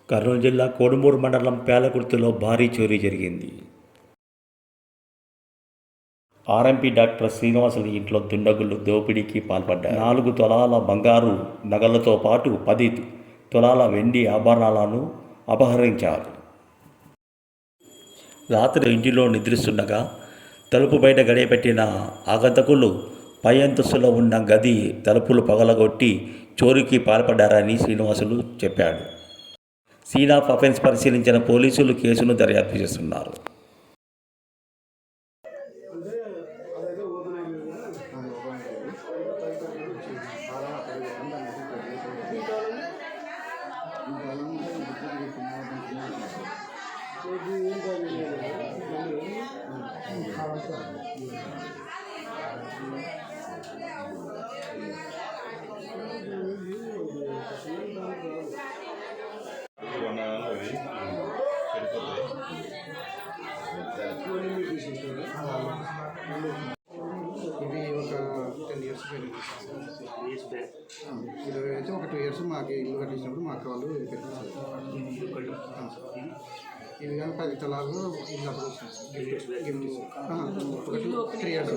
కర్నూలు జిల్లా కోడుమూరు మండలం పేలకుర్తిలో భారీ చోరీ జరిగింది. ఆర్ఎంపీ డాక్టర్ శ్రీనివాసులు ఇంట్లో దుండగులు దోపిడీకి పాల్పడ్డారు. 4 తులాల బంగారు నగలతో పాటు 10 తులాల వెండి ఆభరణాలను అపహరించారు. రాత్రి ఇంటిలో నిద్రిస్తుండగా తలుపు బయట గడియపెట్టిన ఆగంతకులు పై అంతస్తులో ఉన్న గది తలుపులు పగలగొట్టి చోరీకి పాల్పడ్డారని శ్రీనివాసులు చెప్పాడు. సీన్ ఆఫ్ అఫెన్స్ పరిశీలించిన పోలీసులు కేసును దర్యాప్తు చేస్తున్నారు. ఇది ఒక 10 years ఇది అయితే ఒక 2 years మాకు ఇల్లు కట్టించినప్పుడు మా అక్క వాళ్ళు పెట్టించారు. ఇవి కానీ 10 తులాలు ఇల్లు అప్పుడు గిఫ్ట్ ఒకటి 3 years.